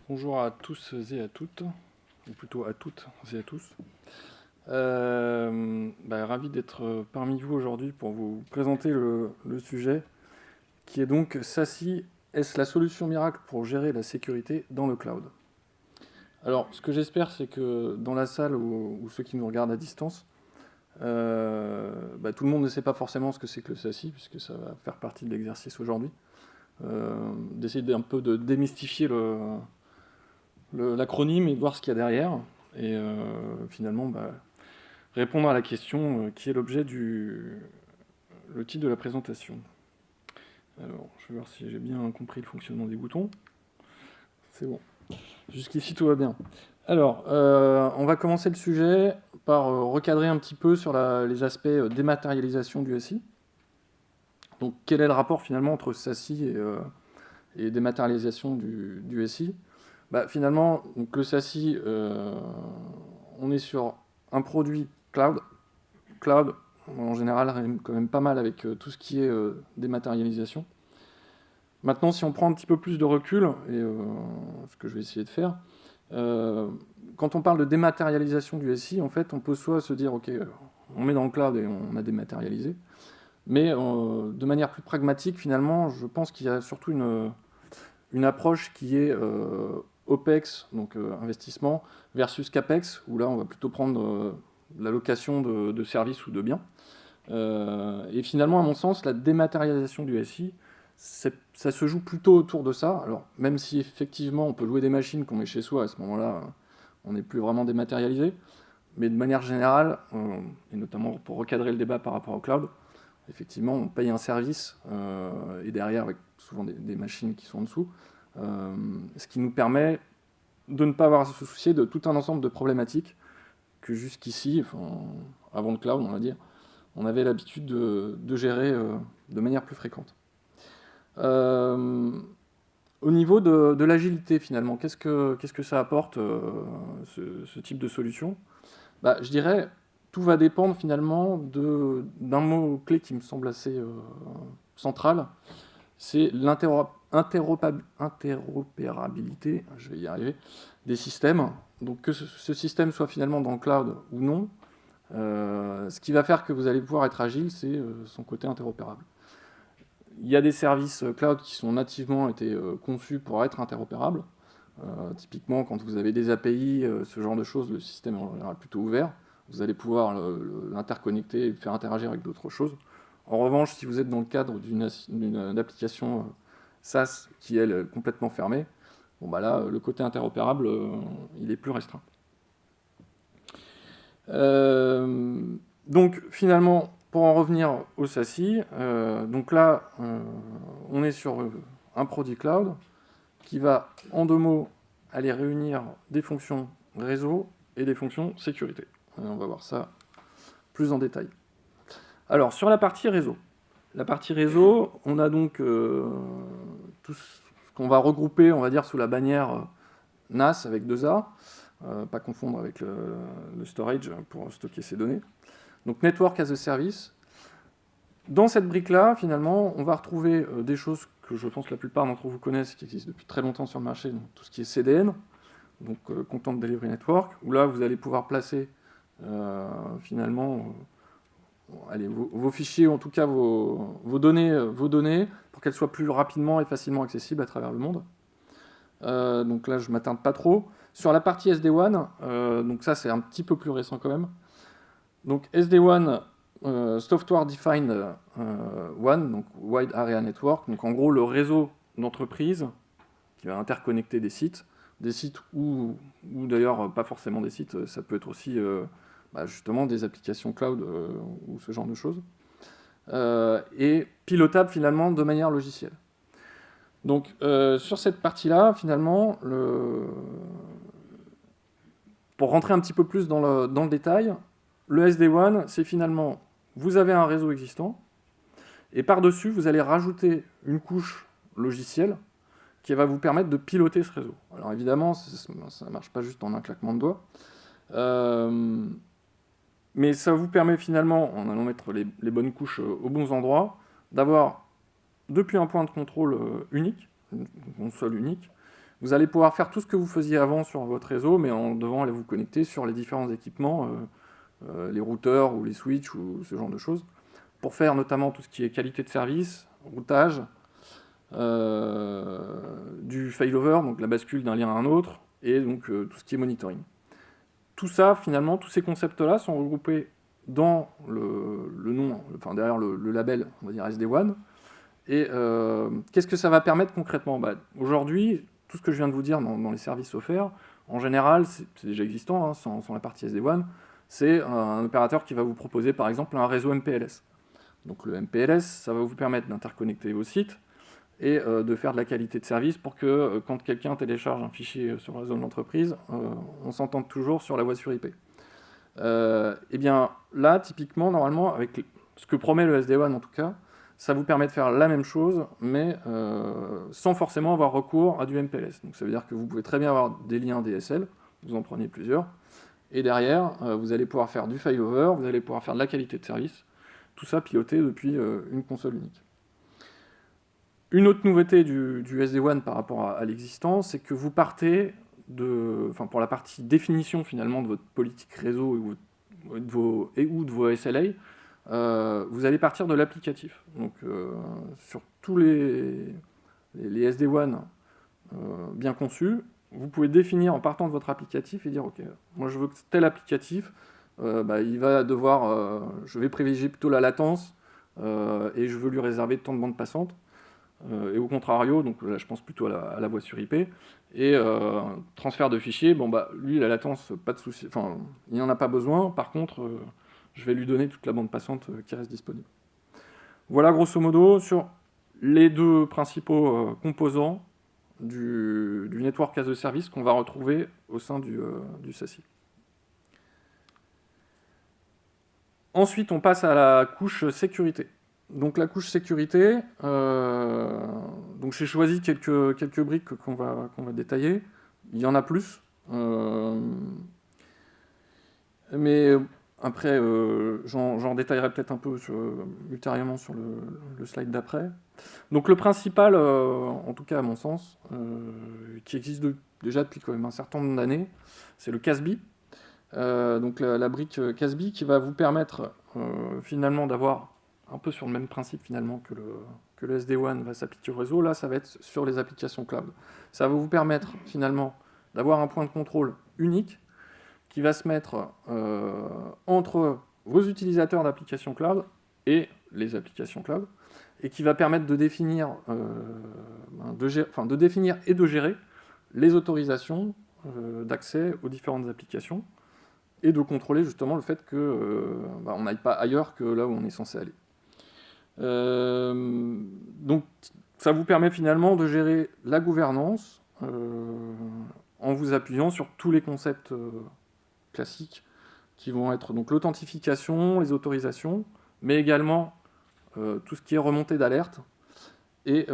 Bonjour à tous et à toutes, ou plutôt à toutes et à tous. Ravi d'être parmi vous aujourd'hui pour vous présenter le sujet qui est donc SASI, est-ce la solution miracle pour gérer la sécurité dans le cloud? Alors, ce que j'espère, c'est que dans la salle ou ceux qui nous regardent à distance, tout le monde ne sait pas forcément ce que c'est que le SASI, puisque ça va faire partie de l'exercice aujourd'hui. D'essayer d'un peu de démystifier l'acronyme et voir ce qu'il y a derrière, et finalement répondre à la question qui est l'objet le titre de la présentation. Alors, je vais voir si j'ai bien compris le fonctionnement des boutons. C'est bon. Jusqu'ici, tout va bien. Alors, on va commencer le sujet par recadrer un petit peu sur les aspects dématérialisation du SI. Donc, quel est le rapport finalement entre SASI et dématérialisation du SI? Finalement, donc le SASI, on est sur un produit cloud. Cloud, en général, rime quand même pas mal avec tout ce qui est dématérialisation. Maintenant, si on prend un petit peu plus de recul, et ce que je vais essayer de faire, quand on parle de dématérialisation du SI, en fait, on peut soit se dire, ok, on met dans le cloud et on a dématérialisé, mais de manière plus pragmatique, finalement, je pense qu'il y a surtout une approche qui est OPEX, donc investissement, versus CAPEX, où là on va plutôt prendre la location de services ou de biens. Et finalement, à mon sens, la dématérialisation du SI, ça se joue plutôt autour de ça. Alors, même si effectivement on peut louer des machines qu'on met chez soi, à ce moment-là, on n'est plus vraiment dématérialisé, mais de manière générale, et notamment pour recadrer le débat par rapport au cloud, effectivement, on paye un service, et derrière, avec souvent des machines qui sont en dessous, ce qui nous permet de ne pas avoir à se soucier de tout un ensemble de problématiques que jusqu'ici, avant le cloud, on va dire, on avait l'habitude de gérer de manière plus fréquente. Au niveau de l'agilité, finalement, qu'est-ce que ça apporte, ce type de solution? Je dirais, tout va dépendre finalement d'un mot-clé qui me semble assez central, c'est l'interopérabilité, je vais y arriver, des systèmes. Donc que ce système soit finalement dans le cloud ou non, ce qui va faire que vous allez pouvoir être agile, c'est son côté interopérable. Il y a des services cloud qui sont nativement été conçus pour être interopérables. Typiquement, quand vous avez des API, ce genre de choses, le système est en général plutôt ouvert. Vous allez pouvoir l'interconnecter et le faire interagir avec d'autres choses. En revanche, si vous êtes dans le cadre d'une application SaaS qui est complètement fermée, là, le côté interopérable, il est plus restreint. Donc, finalement, pour en revenir au SASI, donc là, on est sur un produit cloud qui va, en deux mots, aller réunir des fonctions réseau et des fonctions sécurité. Et on va voir ça plus en détail. Alors, sur la partie réseau, on a donc tout ce qu'on va regrouper, on va dire, sous la bannière NAS avec 2A, pas confondre avec le storage pour stocker ces données. Donc, Network as a Service. Dans cette brique-là, finalement, on va retrouver des choses que je pense que la plupart d'entre vous connaissent, qui existent depuis très longtemps sur le marché, donc tout ce qui est CDN, donc Content Delivery Network, où là, vous allez pouvoir placer finalement vos fichiers, ou en tout cas vos données pour qu'elles soient plus rapidement et facilement accessibles à travers le monde. Donc là, je ne m'attarde pas trop. Sur la partie SD-WAN, donc ça, c'est un petit peu plus récent quand même. Donc SD-WAN, Software Defined WAN, donc Wide Area Network, donc en gros le réseau d'entreprise qui va interconnecter des sites ou d'ailleurs pas forcément des sites, ça peut être aussi justement des applications cloud ou ce genre de choses, et pilotable finalement de manière logicielle. Donc sur cette partie-là, finalement, pour rentrer un petit peu plus dans le détail, le SD-WAN, c'est finalement, vous avez un réseau existant, et par-dessus, vous allez rajouter une couche logicielle qui va vous permettre de piloter ce réseau. Alors évidemment, ça ne marche pas juste en un claquement de doigts. Mais ça vous permet finalement, en allant mettre les bonnes couches aux bons endroits, d'avoir, depuis un point de contrôle unique, une console unique, vous allez pouvoir faire tout ce que vous faisiez avant sur votre réseau, mais en devant aller vous connecter sur les différents équipements, les routeurs ou les switches ou ce genre de choses, pour faire notamment tout ce qui est qualité de service, routage, du failover, donc la bascule d'un lien à un autre, et donc tout ce qui est monitoring. Tout ça, finalement, tous ces concepts-là sont regroupés dans le nom, enfin derrière le label, on va dire SD-WAN. Et qu'est-ce que ça va permettre concrètement? Aujourd'hui, tout ce que je viens de vous dire dans les services offerts, en général, c'est déjà existant, hein, sans la partie SD-WAN, c'est un opérateur qui va vous proposer par exemple un réseau MPLS. Donc le MPLS, ça va vous permettre d'interconnecter vos sites et de faire de la qualité de service pour que quand quelqu'un télécharge un fichier sur le réseau de l'entreprise, on s'entende toujours sur la voie sur IP. Et bien là, typiquement, normalement, avec ce que promet le SD-WAN en tout cas, ça vous permet de faire la même chose, mais sans forcément avoir recours à du MPLS. Donc ça veut dire que vous pouvez très bien avoir des liens DSL, vous en prenez plusieurs, et derrière, vous allez pouvoir faire du failover, vous allez pouvoir faire de la qualité de service, tout ça piloté depuis une console unique. Une autre nouveauté du SD-WAN par rapport à l'existant, c'est que vous partez pour la partie définition finalement de votre politique réseau ou de vos SLA, vous allez partir de l'applicatif. Donc sur tous les SD-WAN bien conçus, vous pouvez définir en partant de votre applicatif et dire ok, moi je veux que tel applicatif, il va devoir, je vais privilégier plutôt la latence et je veux lui réserver tant de bandes passantes. Et au contrario, donc là je pense plutôt à la voie sur IP, et transfert de fichiers, lui la latence, pas de souci, enfin il n'en a pas besoin, par contre je vais lui donner toute la bande passante qui reste disponible. Voilà grosso modo sur les deux principaux composants du network as a service qu'on va retrouver au sein du SASI. Ensuite on passe à la couche sécurité. Donc la couche sécurité, donc j'ai choisi quelques briques qu'on va détailler. Il y en a plus, mais après j'en détaillerai peut-être un peu ultérieurement sur le slide d'après. Donc le principal, en tout cas à mon sens, qui existe déjà depuis quand même un certain nombre d'années, c'est le CASB. Donc la brique CASB qui va vous permettre finalement d'avoir un peu sur le même principe finalement que le SD-WAN va s'appliquer au réseau, là ça va être sur les applications cloud. Ça va vous permettre finalement d'avoir un point de contrôle unique qui va se mettre entre vos utilisateurs d'applications cloud et les applications cloud, et qui va permettre de définir, de définir et de gérer les autorisations d'accès aux différentes applications, et de contrôler justement le fait que on n'aille pas ailleurs que là où on est censé aller. Donc ça vous permet finalement de gérer la gouvernance en vous appuyant sur tous les concepts classiques qui vont être donc l'authentification, les autorisations, mais également tout ce qui est remontée d'alerte et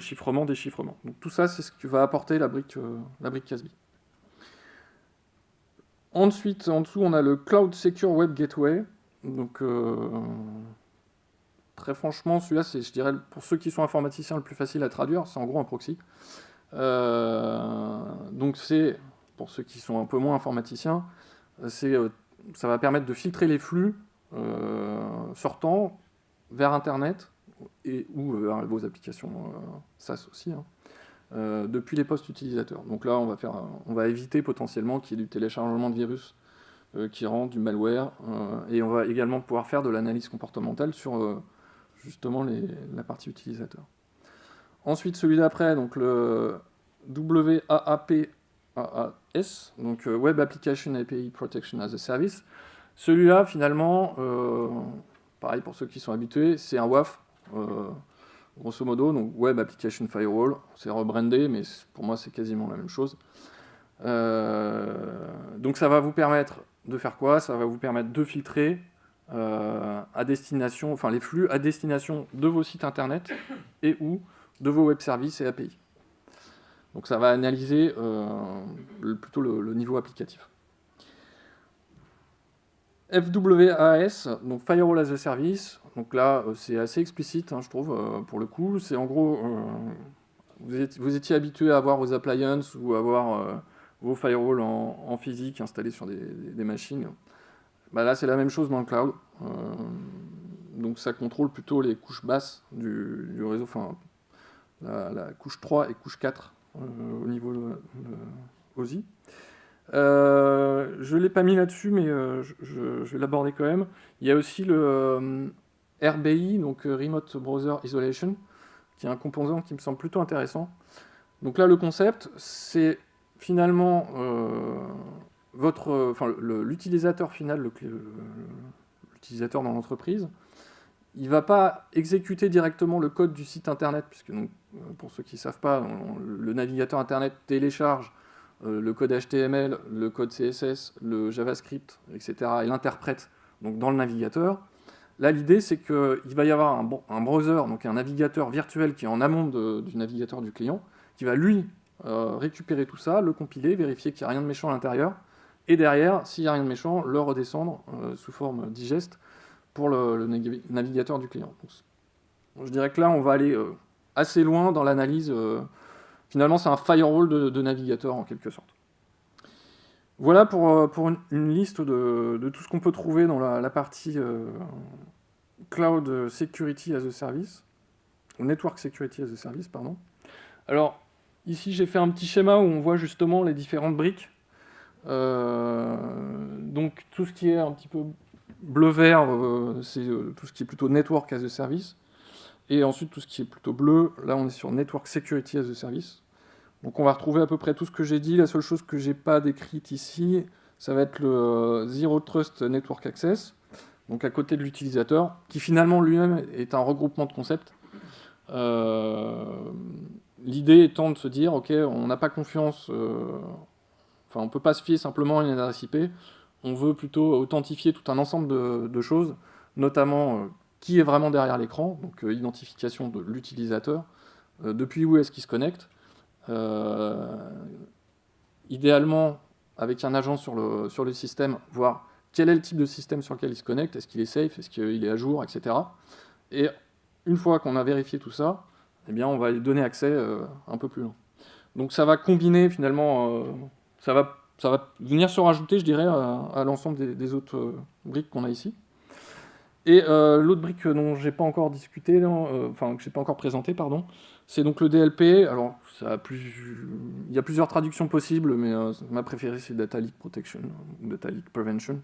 chiffrement, déchiffrement. Donc tout ça, c'est ce que va apporter la brique CASB. Ensuite, en dessous, on a le Cloud Secure Web Gateway. Donc très franchement, celui-là, c'est, je dirais, pour ceux qui sont informaticiens, le plus facile à traduire. C'est en gros un proxy. Donc c'est, pour ceux qui sont un peu moins informaticiens, ça va permettre de filtrer les flux sortants vers Internet ou vers vos applications SaaS aussi, depuis les postes utilisateurs. Donc là, on va éviter potentiellement qu'il y ait du téléchargement de virus qui rentre, du malware, et on va également pouvoir faire de l'analyse comportementale sur justement la partie utilisateur. Ensuite, celui d'après, donc le WAAP AAS, donc Web Application API Protection as a Service. Celui-là, finalement, pareil pour ceux qui sont habitués, c'est un WAF, grosso modo, donc Web Application Firewall. C'est rebrandé, mais pour moi, c'est quasiment la même chose. Donc ça va vous permettre de faire quoi? Ça va vous permettre de filtrer à destination, les flux à destination de vos sites internet et ou de vos web services et API. Donc ça va analyser plutôt le niveau applicatif. FWAS, donc Firewall as a Service. Donc là, c'est assez explicite, hein, je trouve, pour le coup. C'est en gros, vous étiez habitué à avoir vos appliances ou à avoir vos firewalls en physique installés sur des machines. Bah là, c'est la même chose dans le cloud. Donc ça contrôle plutôt les couches basses du réseau, enfin la couche 3 et couche 4 au niveau de OSI. Je ne l'ai pas mis là-dessus, mais je vais l'aborder quand même. Il y a aussi le RBI, donc Remote Browser Isolation, qui est un composant qui me semble plutôt intéressant. Donc là, le concept, c'est finalement l'utilisateur final, l'utilisateur dans l'entreprise, il ne va pas exécuter directement le code du site internet, puisque donc, pour ceux qui ne savent pas, le navigateur internet télécharge le code HTML, le code CSS, le JavaScript, etc., et l'interprète donc dans le navigateur. Là, l'idée, c'est qu'il va y avoir un browser, donc un navigateur virtuel qui est en amont du navigateur du client, qui va lui récupérer tout ça, le compiler, vérifier qu'il n'y a rien de méchant à l'intérieur, et derrière, s'il n'y a rien de méchant, le redescendre sous forme digeste pour le navigateur du client. Donc, je dirais que là, on va aller assez loin dans l'analyse. Finalement, c'est un firewall de navigateur en quelque sorte. Voilà pour une liste de tout ce qu'on peut trouver dans la partie Cloud Security as a Service, ou Network Security as a Service, pardon. Alors, ici, j'ai fait un petit schéma où on voit justement les différentes briques. Donc, tout ce qui est un petit peu bleu-vert, c'est tout ce qui est plutôt Network as a Service. Et ensuite, tout ce qui est plutôt bleu, là, on est sur Network Security as a Service. Donc on va retrouver à peu près tout ce que j'ai dit. La seule chose que j'ai pas décrite ici, ça va être le Zero Trust Network Access, donc à côté de l'utilisateur, qui finalement lui-même est un regroupement de concepts. L'idée étant de se dire, ok, on n'a pas confiance, on ne peut pas se fier simplement à une adresse IP, on veut plutôt authentifier tout un ensemble de choses, notamment qui est vraiment derrière l'écran, donc identification de l'utilisateur, depuis où est-ce qu'il se connecte, idéalement avec un agent sur le système, voir quel est le type de système sur lequel il se connecte, est-ce qu'il est safe, est-ce qu'il est à jour, etc. Et une fois qu'on a vérifié tout ça, eh bien, on va lui donner accès un peu plus loin. Donc ça va combiner finalement, ça va venir se rajouter, je dirais, à l'ensemble des autres briques qu'on a ici. Et l'autre brique dont j'ai pas encore discuté, que j'ai pas encore présenté, pardon, c'est donc le DLP. Alors, il y a plusieurs traductions possibles, mais ma préférée c'est Data Leak Protection, ou Data Leak Prevention.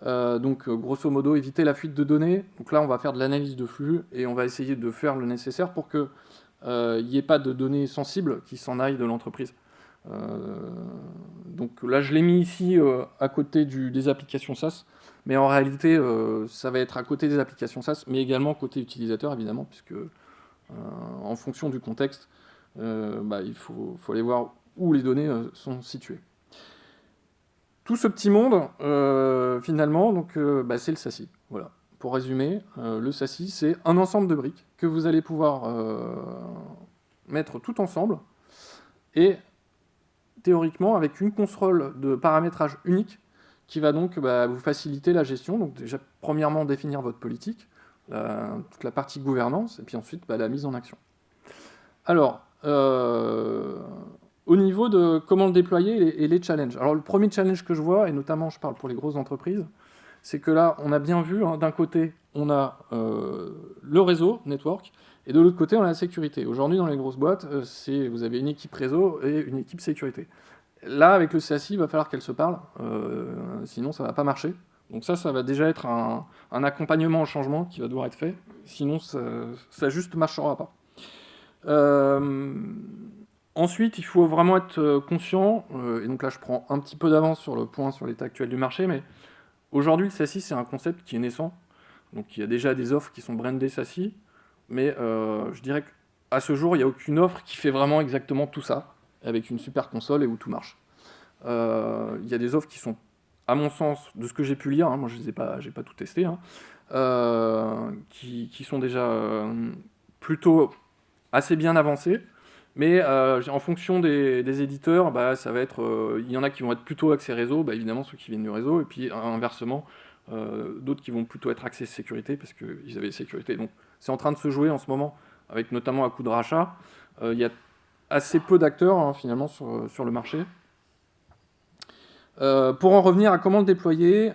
Donc, grosso modo, éviter la fuite de données. Donc là, on va faire de l'analyse de flux et on va essayer de faire le nécessaire pour qu'il n'y ait pas de données sensibles qui s'en aillent de l'entreprise. Donc là, je l'ai mis ici à côté des applications SaaS. Mais en réalité, ça va être à côté des applications SaaS, mais également côté utilisateur, évidemment, puisque en fonction du contexte, il faut aller voir où les données sont situées. Tout ce petit monde, finalement, donc, c'est le SASI. Voilà. Pour résumer, le SASI, c'est un ensemble de briques que vous allez pouvoir mettre tout ensemble, et théoriquement, avec une console de paramétrage unique, qui va donc vous faciliter la gestion. Donc déjà, premièrement, définir votre politique, toute la partie gouvernance, et puis ensuite la mise en action. Alors, au niveau de comment le déployer et les challenges. Alors le premier challenge que je vois, et notamment je parle pour les grosses entreprises, c'est que là, on a bien vu, d'un côté, on a le réseau, network, et de l'autre côté, on a la sécurité. Aujourd'hui, dans les grosses boîtes, vous avez une équipe réseau et une équipe sécurité. Là, avec le SASI, il va falloir qu'elles se parlent, sinon ça ne va pas marcher. Donc ça va déjà être un accompagnement au changement qui va devoir être fait, sinon ça juste ne marchera pas. Ensuite, il faut vraiment être conscient, et donc là je prends un petit peu d'avance sur le point sur l'état actuel du marché, mais aujourd'hui le SASI c'est un concept qui est naissant, donc il y a déjà des offres qui sont brandées SASI, mais je dirais qu'à ce jour il n'y a aucune offre qui fait vraiment exactement tout ça, avec une super console et où tout marche. Il y a des offres qui sont, à mon sens, de ce que j'ai pu lire, moi je n'ai pas tout testé, qui sont déjà plutôt assez bien avancées, mais en fonction des éditeurs, ça va être, il y en a qui vont être plutôt axés réseau, évidemment ceux qui viennent du réseau, et puis inversement, d'autres qui vont plutôt être axés sécurité, parce qu'ils avaient sécurité. Donc c'est en train de se jouer en ce moment, avec notamment un coup de rachat. Il y a assez peu d'acteurs, hein, finalement, sur le marché. Pour en revenir à comment le déployer,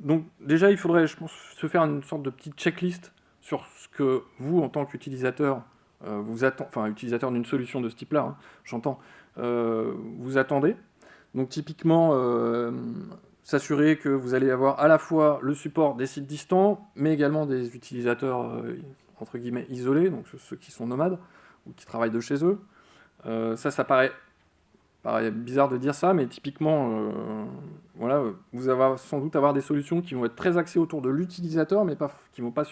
donc déjà il faudrait, je pense, se faire une sorte de petite checklist sur ce que vous, en tant qu'utilisateur, enfin utilisateur d'une solution de ce type-là, hein, j'entends, vous attendez. Donc typiquement, s'assurer que vous allez avoir à la fois le support des sites distants, mais également des utilisateurs entre guillemets isolés, donc ceux qui sont nomades ou qui travaillent de chez eux. Ça paraît bizarre de dire ça, mais typiquement, voilà, vous allez sans doute avoir des solutions qui vont être très axées autour de l'utilisateur, mais qui ne vont pas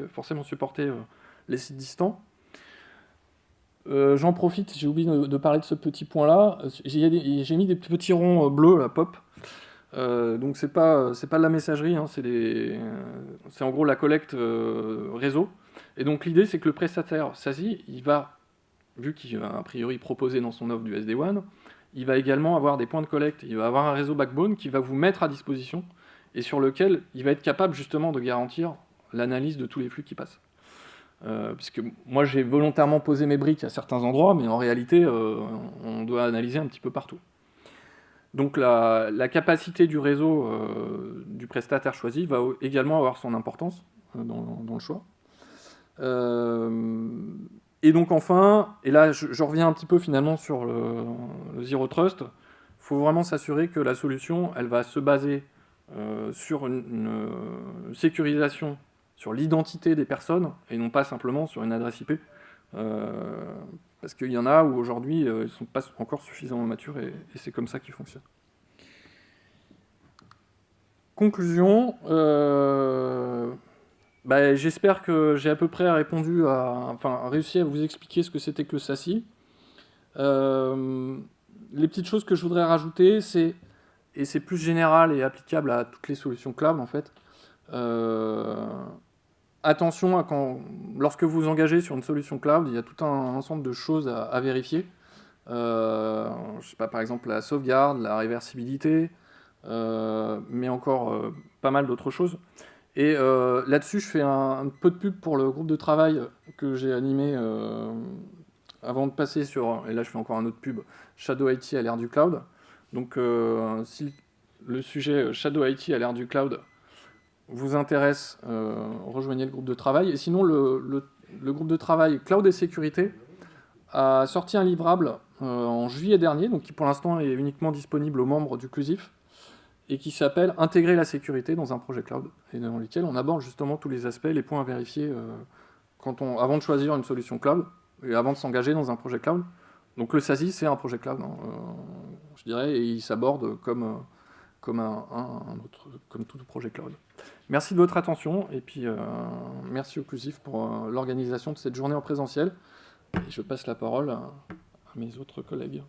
forcément supporter les sites distants. J'en profite, j'ai oublié de parler de ce petit point-là. J'ai mis des petits ronds bleus, la pop. Donc c'est pas de la messagerie, hein, c'est en gros la collecte réseau. Et donc l'idée, c'est que le prestataire SASI, vu qu'il va a priori proposer dans son offre du SD-WAN, il va également avoir des points de collecte, il va avoir un réseau backbone qui va vous mettre à disposition et sur lequel il va être capable justement de garantir l'analyse de tous les flux qui passent. Puisque moi j'ai volontairement posé mes briques à certains endroits, mais en réalité on doit analyser un petit peu partout. Donc la capacité du réseau du prestataire choisi va également avoir son importance dans le choix. Et donc enfin, et là je reviens un petit peu finalement sur le Zero Trust, il faut vraiment s'assurer que la solution, elle va se baser sur une sécurisation, sur l'identité des personnes, et non pas simplement sur une adresse IP. Parce qu'il y en a où aujourd'hui, ils ne sont pas encore suffisamment matures, et c'est comme ça qu'ils fonctionnent. Conclusion, j'espère que j'ai à peu près réussi à vous expliquer ce que c'était que le SASI. Les petites choses que je voudrais rajouter, et c'est plus général et applicable à toutes les solutions cloud en fait, attention lorsque vous vous engagez sur une solution cloud, il y a tout un ensemble de choses à vérifier. Je sais pas, par exemple la sauvegarde, la réversibilité, mais encore pas mal d'autres choses. Et là-dessus, je fais un peu de pub pour le groupe de travail que j'ai animé avant de passer sur, et là je fais encore un autre pub, Shadow IT à l'ère du cloud. Donc si le sujet Shadow IT à l'ère du cloud vous intéresse, rejoignez le groupe de travail. Et sinon, le groupe de travail Cloud et Sécurité a sorti un livrable en juillet dernier, donc qui pour l'instant est uniquement disponible aux membres du CLUSIF, et qui s'appelle « Intégrer la sécurité dans un projet cloud », et dans lequel on aborde justement tous les aspects, les points à vérifier avant de choisir une solution cloud, et avant de s'engager dans un projet cloud. Donc le SASI, c'est un projet cloud, hein, je dirais, et il s'aborde comme tout projet cloud. Merci de votre attention, et puis merci au CLUSIF pour l'organisation de cette journée en présentiel. Et je passe la parole à mes autres collègues.